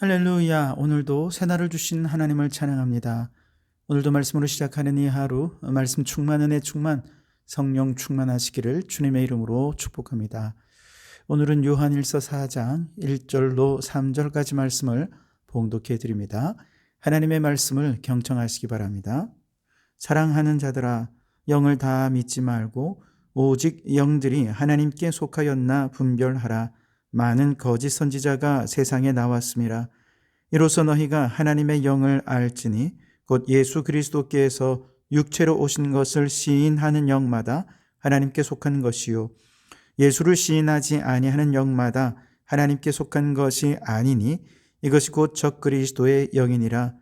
할렐루야. 오늘도 새날을 주신 하나님을 찬양합니다. 오늘도 말씀으로 시작하는 이 하루 말씀 충만 은혜 충만 성령 충만하시기를 주님의 이름으로 축복합니다. 오늘은 요한일서 4장 1절로 3절까지 말씀을 봉독해 드립니다. 하나님의 말씀을 경청하시기 바랍니다. 사랑하는 자들아, 영을 다 믿지 말고 오직 영들이 하나님께 속하였나 분별하라. 많은 거짓 선지자가 세상에 나왔음이라. 이로써 너희가 하나님의 영을 알지니 곧 예수 그리스도께서 육체로 오신 것을 시인하는 영마다 하나님께 속한 것이요 예수를 시인하지 아니하는 영마다 하나님께 속한 것이 아니니 이것이 곧 적그리스도의 영이니라.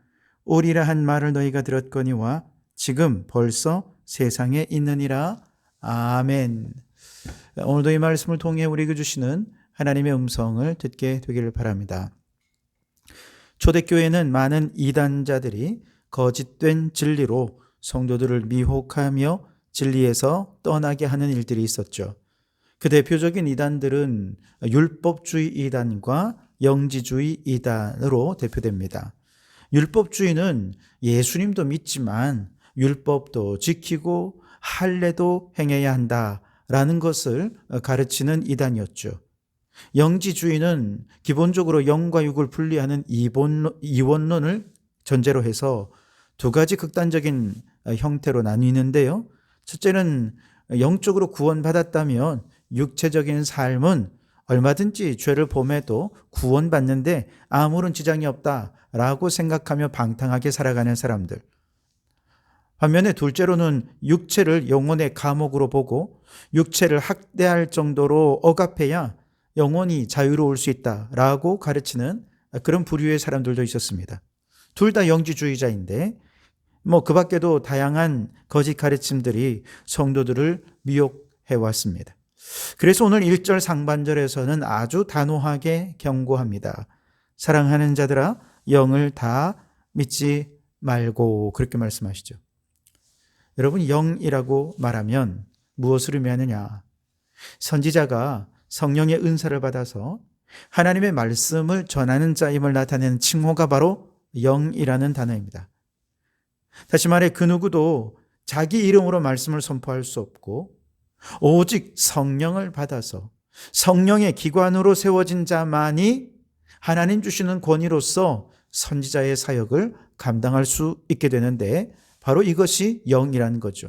오리라 한 말을 너희가 들었거니와 지금 벌써 세상에 있느니라. 아멘. 오늘도 이 말씀을 통해 우리에게 주시는 하나님의 음성을 듣게 되기를 바랍니다. 초대교회는 많은 이단자들이 거짓된 진리로 성도들을 미혹하며 진리에서 떠나게 하는 일들이 있었죠. 그 대표적인 이단들은 율법주의 이단과 영지주의 이단으로 대표됩니다. 율법주의는 예수님도 믿지만 율법도 지키고 할례도 행해야 한다라는 것을 가르치는 이단이었죠. 영지주의는 기본적으로 영과 육을 분리하는 이원론을 전제로 해서 두 가지 극단적인 형태로 나뉘는데요. 첫째는 영적으로 구원받았다면 육체적인 삶은 얼마든지 죄를 범해도 구원받는데 아무런 지장이 없다라고 생각하며 방탕하게 살아가는 사람들. 반면에 둘째로는 육체를 영혼의 감옥으로 보고 육체를 학대할 정도로 억압해야 영혼이 자유로울 수 있다라고 가르치는 그런 부류의 사람들도 있었습니다. 둘 다 영지주의자인데 그 밖에도 다양한 거짓 가르침들이 성도들을 미혹해 왔습니다. 그래서 오늘 1절 상반절에서는 아주 단호하게 경고합니다. 사랑하는 자들아, 영을 다 믿지 말고, 그렇게 말씀하시죠. 여러분, 영이라고 말하면 무엇을 의미하느냐? 선지자가 성령의 은사를 받아서 하나님의 말씀을 전하는 자임을 나타내는 칭호가 바로 영이라는 단어입니다. 다시 말해 그 누구도 자기 이름으로 말씀을 선포할 수 없고 오직 성령을 받아서 성령의 기관으로 세워진 자만이 하나님 주시는 권위로서 선지자의 사역을 감당할 수 있게 되는데 바로 이것이 영이라는 거죠.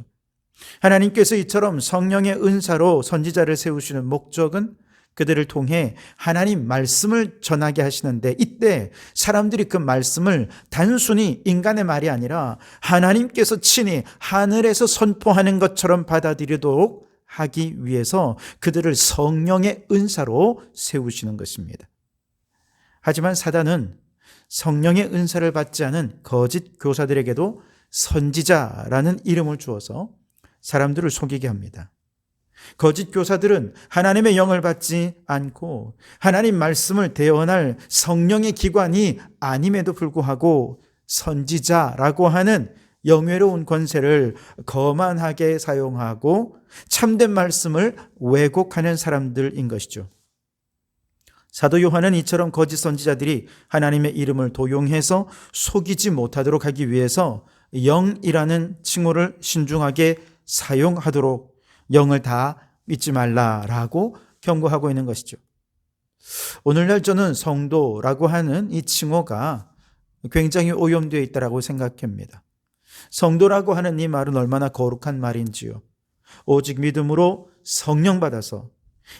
하나님께서 이처럼 성령의 은사로 선지자를 세우시는 목적은 그들을 통해 하나님 말씀을 전하게 하시는데 이때 사람들이 그 말씀을 단순히 인간의 말이 아니라 하나님께서 친히 하늘에서 선포하는 것처럼 받아들이도록 하기 위해서 그들을 성령의 은사로 세우시는 것입니다. 하지만 사단은 성령의 은사를 받지 않은 거짓 교사들에게도 선지자라는 이름을 주어서 사람들을 속이게 합니다. 거짓 교사들은 하나님의 영을 받지 않고 하나님 말씀을 대언할 성령의 기관이 아님에도 불구하고 선지자라고 하는 영예로운 권세를 거만하게 사용하고 참된 말씀을 왜곡하는 사람들인 것이죠. 사도 요한은 이처럼 거짓 선지자들이 하나님의 이름을 도용해서 속이지 못하도록 하기 위해서 영이라는 칭호를 신중하게 사용하도록 영을 다 믿지 말라라고 경고하고 있는 것이죠. 오늘날 저는 성도라고 하는 이 칭호가 굉장히 오염되어 있다고 생각합니다. 성도라고 하는 이 말은 얼마나 거룩한 말인지요. 오직 믿음으로 성령 받아서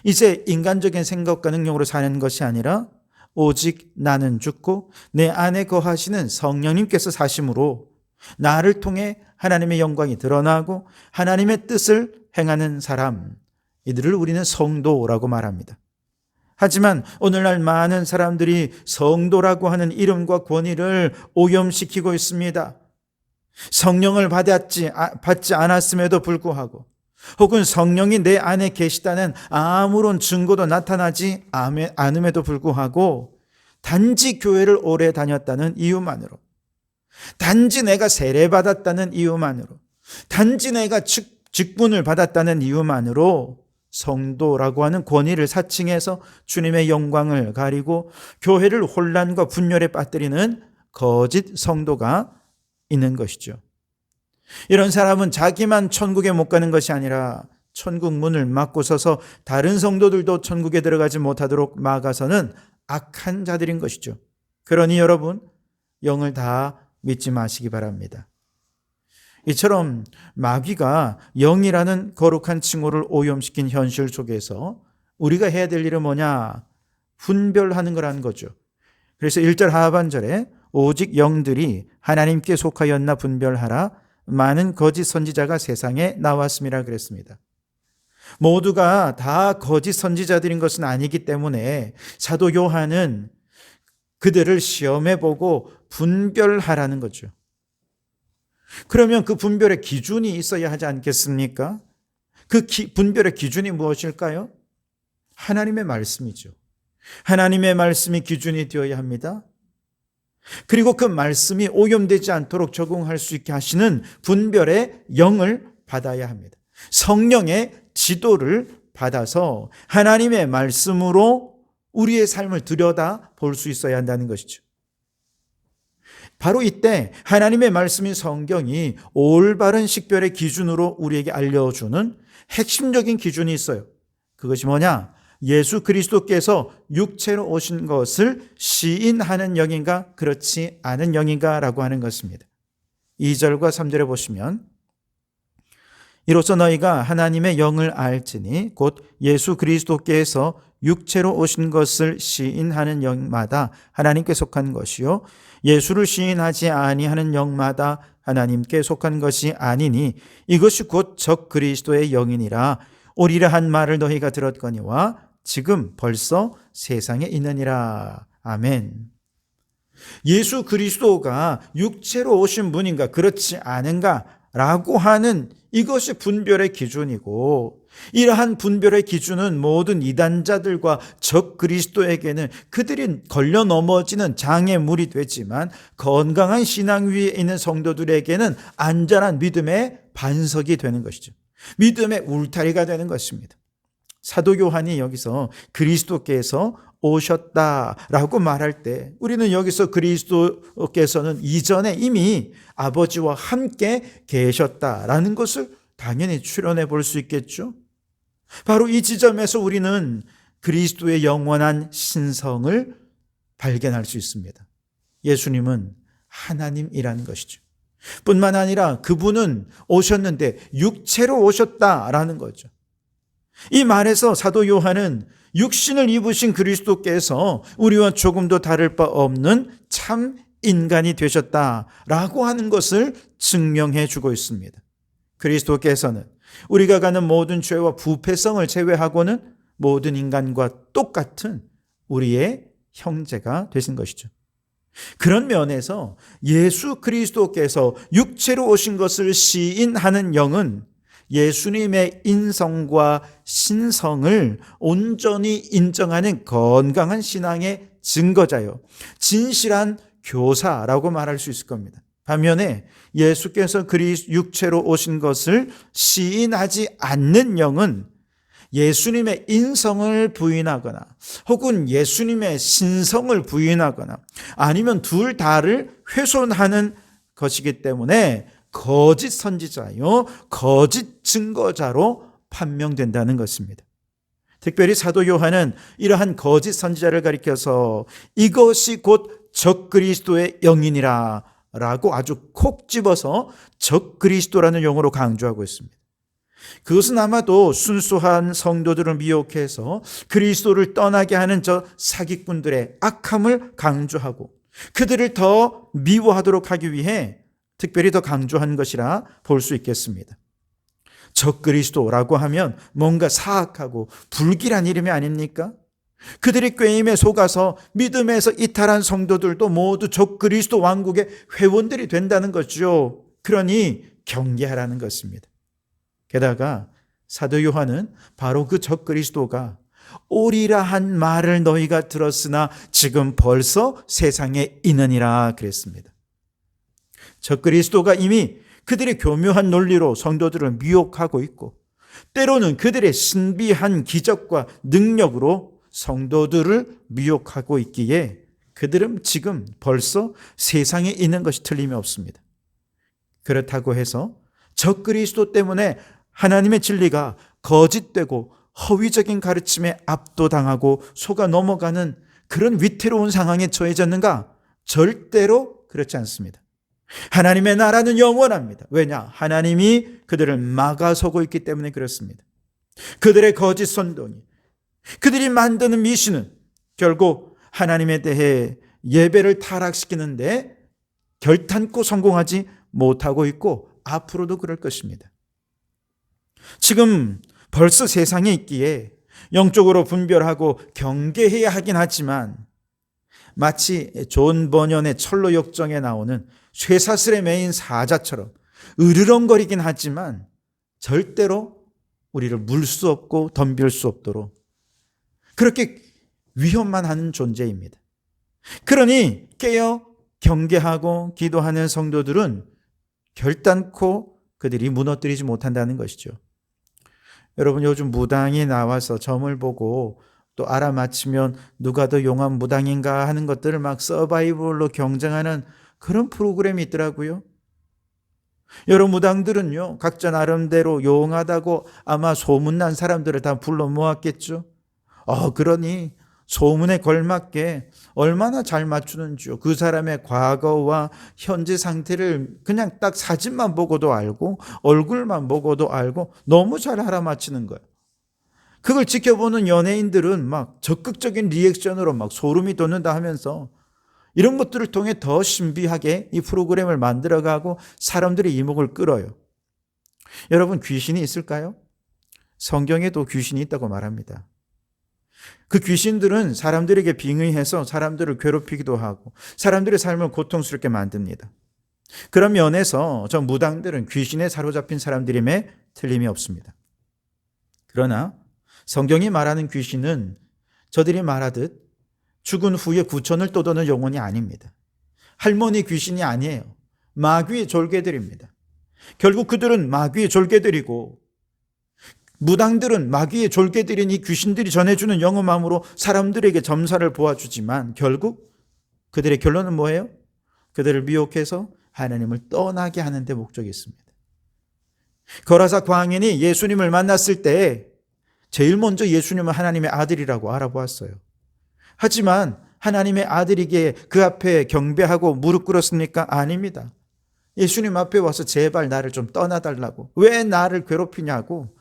이제 인간적인 생각과 능력으로 사는 것이 아니라 오직 나는 죽고 내 안에 거하시는 성령님께서 사심으로 나를 통해 하나님의 영광이 드러나고 하나님의 뜻을 행하는 사람, 이들을 우리는 성도라고 말합니다. 하지만 오늘날 많은 사람들이 성도라고 하는 이름과 권위를 오염시키고 있습니다. 성령을 받지 않았음에도 불구하고 혹은 성령이 내 안에 계시다는 아무런 증거도 나타나지 않음에도 불구하고 단지 교회를 오래 다녔다는 이유만으로, 단지 내가 세례받았다는 이유만으로, 단지 내가 직분을 받았다는 이유만으로 성도라고 하는 권위를 사칭해서 주님의 영광을 가리고 교회를 혼란과 분열에 빠뜨리는 거짓 성도가 있는 것이죠. 이런 사람은 자기만 천국에 못 가는 것이 아니라 천국 문을 막고 서서 다른 성도들도 천국에 들어가지 못하도록 막아서는 악한 자들인 것이죠. 그러니 여러분, 영을 다 믿지 마시기 바랍니다. 이처럼 마귀가 영이라는 거룩한 칭호를 오염시킨 현실 속에서 우리가 해야 될 일은 뭐냐? 분별하는 거라는 거죠. 그래서 1절 하반절에 오직 영들이 하나님께 속하였나 분별하라. 많은 거짓 선지자가 세상에 나왔음이라 그랬습니다. 모두가 다 거짓 선지자들인 것은 아니기 때문에 사도 요한은 그들을 시험해보고 분별하라는 거죠. 그러면 그 분별의 기준이 있어야 하지 않겠습니까? 그 분별의 기준이 무엇일까요? 하나님의 말씀이죠. 하나님의 말씀이 기준이 되어야 합니다. 그리고 그 말씀이 오염되지 않도록 적용할 수 있게 하시는 분별의 영을 받아야 합니다. 성령의 지도를 받아서 하나님의 말씀으로 우리의 삶을 들여다 볼 수 있어야 한다는 것이죠. 바로 이때 하나님의 말씀인 성경이 올바른 식별의 기준으로 우리에게 알려주는 핵심적인 기준이 있어요. 그것이 뭐냐? 예수 그리스도께서 육체로 오신 것을 시인하는 영인가 그렇지 않은 영인가 라고 하는 것입니다. 2절과 3절에 보시면 이로써 너희가 하나님의 영을 알지니 곧 예수 그리스도께서 육체로 오신 것을 시인하는 영마다 하나님께 속한 것이요 예수를 시인하지 아니하는 영마다 하나님께 속한 것이 아니니 이것이 곧 적 그리스도의 영이니라. 오리라 한 말을 너희가 들었거니와 지금 벌써 세상에 있느니라. 아멘. 예수 그리스도가 육체로 오신 분인가 그렇지 않은가 라고 하는 이것이 분별의 기준이고, 이러한 분별의 기준은 모든 이단자들과 적 그리스도에게는 그들이 걸려 넘어지는 장애물이 되지만 건강한 신앙 위에 있는 성도들에게는 안전한 믿음의 반석이 되는 것이죠. 믿음의 울타리가 되는 것입니다. 사도 요한이 여기서 그리스도께서 오셨다라고 말할 때 우리는 여기서 그리스도께서는 이전에 이미 아버지와 함께 계셨다라는 것을 당연히 추론해 볼 수 있겠죠. 바로 이 지점에서 우리는 그리스도의 영원한 신성을 발견할 수 있습니다. 예수님은 하나님이라는 것이죠. 뿐만 아니라 그분은 오셨는데 육체로 오셨다라는 거죠. 이 말에서 사도 요한은 육신을 입으신 그리스도께서 우리와 조금도 다를 바 없는 참 인간이 되셨다라고 하는 것을 증명해 주고 있습니다. 그리스도께서는 우리가 가는 모든 죄와 부패성을 제외하고는 모든 인간과 똑같은 우리의 형제가 되신 것이죠. 그런 면에서 예수 그리스도께서 육체로 오신 것을 시인하는 영은 예수님의 인성과 신성을 온전히 인정하는 건강한 신앙의 증거자요, 진실한 교사라고 말할 수 있을 겁니다. 반면에 예수께서 육체로 오신 것을 시인하지 않는 영은 예수님의 인성을 부인하거나 혹은 예수님의 신성을 부인하거나 아니면 둘 다를 훼손하는 것이기 때문에 거짓 선지자요, 거짓 증거자로 판명된다는 것입니다. 특별히 사도 요한은 이러한 거짓 선지자를 가리켜서 이것이 곧 적그리스도의 영이니라 라고 아주 콕 집어서 적그리스도라는 용어로 강조하고 있습니다. 그것은 아마도 순수한 성도들을 미혹해서 그리스도를 떠나게 하는 저 사기꾼들의 악함을 강조하고 그들을 더 미워하도록 하기 위해 특별히 더 강조한 것이라 볼 수 있겠습니다. 적그리스도라고 하면 뭔가 사악하고 불길한 이름이 아닙니까? 그들이 꾀임에 속아서 믿음에서 이탈한 성도들도 모두 적그리스도 왕국의 회원들이 된다는 거죠. 그러니 경계하라는 것입니다. 게다가 사도 요한은 바로 그 적그리스도가 오리라 한 말을 너희가 들었으나 지금 벌써 세상에 있느니라 그랬습니다. 적그리스도가 이미 그들의 교묘한 논리로 성도들을 미혹하고 있고 때로는 그들의 신비한 기적과 능력으로 성도들을 미혹하고 있기에 그들은 지금 벌써 세상에 있는 것이 틀림이 없습니다. 그렇다고 해서 적그리스도 때문에 하나님의 진리가 거짓되고 허위적인 가르침에 압도당하고 속아 넘어가는 그런 위태로운 상황에 처해졌는가? 절대로 그렇지 않습니다. 하나님의 나라는 영원합니다. 왜냐? 하나님이 그들을 막아서고 있기 때문에 그렇습니다. 그들의 거짓 선동이, 그들이 만드는 미신은 결국 하나님에 대해 예배를 타락시키는데 결탄코 성공하지 못하고 있고 앞으로도 그럴 것입니다. 지금 벌써 세상에 있기에 영적으로 분별하고 경계해야 하긴 하지만 마치 존 버년의 철로 역정에 나오는 쇠사슬에 매인 사자처럼 으르렁거리긴 하지만 절대로 우리를 물 수 없고 덤빌 수 없도록 그렇게 위험만 하는 존재입니다. 그러니 깨어 경계하고 기도하는 성도들은 결단코 그들이 무너뜨리지 못한다는 것이죠. 여러분, 요즘 무당이 나와서 점을 보고 또 알아맞히면 누가 더 용한 무당인가 하는 것들을 막 서바이벌로 경쟁하는 그런 프로그램이 있더라고요. 여러 무당들은요, 각자 나름대로 용하다고 아마 소문난 사람들을 다 불러 모았겠죠. 그러니 소문에 걸맞게 얼마나 잘 맞추는지요. 그 사람의 과거와 현재 상태를 그냥 딱 사진만 보고도 알고 얼굴만 보고도 알고 너무 잘 알아맞히는 거예요. 그걸 지켜보는 연예인들은 막 적극적인 리액션으로 막 소름이 돋는다 하면서 이런 것들을 통해 더 신비하게 이 프로그램을 만들어가고 사람들의 이목을 끌어요. 여러분, 귀신이 있을까요? 성경에도 귀신이 있다고 말합니다. 그 귀신들은 사람들에게 빙의해서 사람들을 괴롭히기도 하고 사람들의 삶을 고통스럽게 만듭니다. 그런 면에서 저 무당들은 귀신에 사로잡힌 사람들임에 틀림이 없습니다. 그러나 성경이 말하는 귀신은 저들이 말하듯 죽은 후에 구천을 떠도는 영혼이 아닙니다. 할머니 귀신이 아니에요. 마귀의 졸개들입니다. 결국 그들은 마귀의 졸개들이고 무당들은 마귀의 졸개들인 이 귀신들이 전해주는 영험함으로 사람들에게 점사를 보아주지만 결국 그들의 결론은 뭐예요? 그들을 미혹해서 하나님을 떠나게 하는 데 목적이 있습니다. 거라사 광인이 예수님을 만났을 때 제일 먼저 예수님은 하나님의 아들이라고 알아보았어요. 하지만 하나님의 아들이기에 그 앞에 경배하고 무릎 꿇었습니까? 아닙니다. 예수님 앞에 와서 제발 나를 좀 떠나달라고, 왜 나를 괴롭히냐고,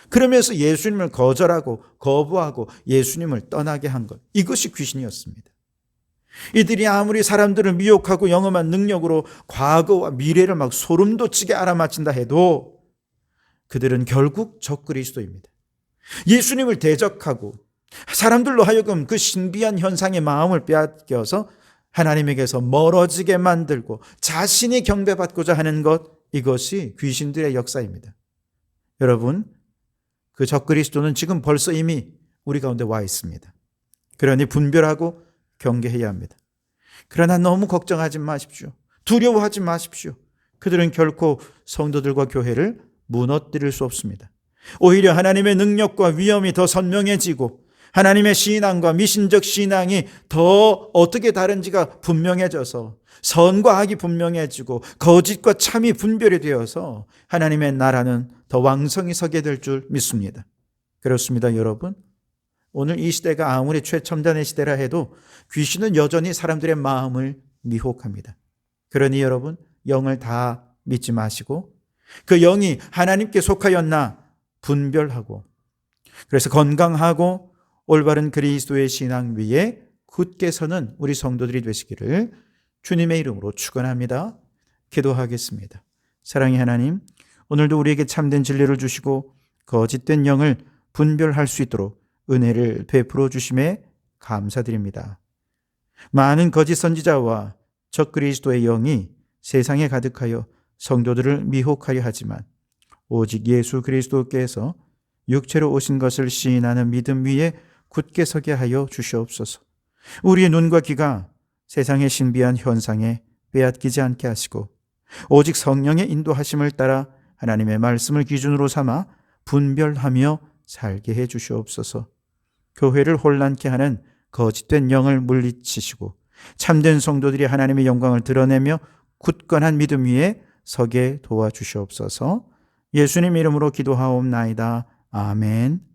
그러면서 예수님을 거절하고 거부하고 예수님을 떠나게 한 것, 이것이 귀신이었습니다. 이들이 아무리 사람들을 미혹하고 영험한 능력으로 과거와 미래를 막 소름 돋치게 알아맞힌다 해도 그들은 결국 적그리스도입니다. 예수님을 대적하고 사람들로 하여금 그 신비한 현상의 마음을 빼앗겨서 하나님에게서 멀어지게 만들고 자신이 경배받고자 하는 것, 이것이 귀신들의 역사입니다. 여러분, 그 적그리스도는 지금 벌써 이미 우리 가운데 와 있습니다. 그러니 분별하고 경계해야 합니다. 그러나 너무 걱정하지 마십시오. 두려워하지 마십시오. 그들은 결코 성도들과 교회를 무너뜨릴 수 없습니다. 오히려 하나님의 능력과 위엄이 더 선명해지고 하나님의 신앙과 미신적 신앙이 더 어떻게 다른지가 분명해져서 선과 악이 분명해지고 거짓과 참이 분별이 되어서 하나님의 나라는 더 왕성히 서게 될 줄 믿습니다. 그렇습니다, 여러분. 오늘 이 시대가 아무리 최첨단의 시대라 해도 귀신은 여전히 사람들의 마음을 미혹합니다. 그러니 여러분, 영을 다 믿지 마시고 그 영이 하나님께 속하였나 분별하고, 그래서 건강하고 올바른 그리스도의 신앙 위에 굳게 서는 우리 성도들이 되시기를 주님의 이름으로 축원합니다. 기도하겠습니다. 사랑의 하나님, 오늘도 우리에게 참된 진리를 주시고 거짓된 영을 분별할 수 있도록 은혜를 베풀어 주심에 감사드립니다. 많은 거짓 선지자와 적그리스도의 영이 세상에 가득하여 성도들을 미혹하려 하지만 오직 예수 그리스도께서 육체로 오신 것을 시인하는 믿음 위에 굳게 서게 하여 주시옵소서. 우리의 눈과 귀가 세상의 신비한 현상에 빼앗기지 않게 하시고 오직 성령의 인도하심을 따라 하나님의 말씀을 기준으로 삼아 분별하며 살게 해 주시옵소서. 교회를 혼란케 하는 거짓된 영을 물리치시고 참된 성도들이 하나님의 영광을 드러내며 굳건한 믿음 위에 서게 도와주시옵소서. 예수님 이름으로 기도하옵나이다. 아멘.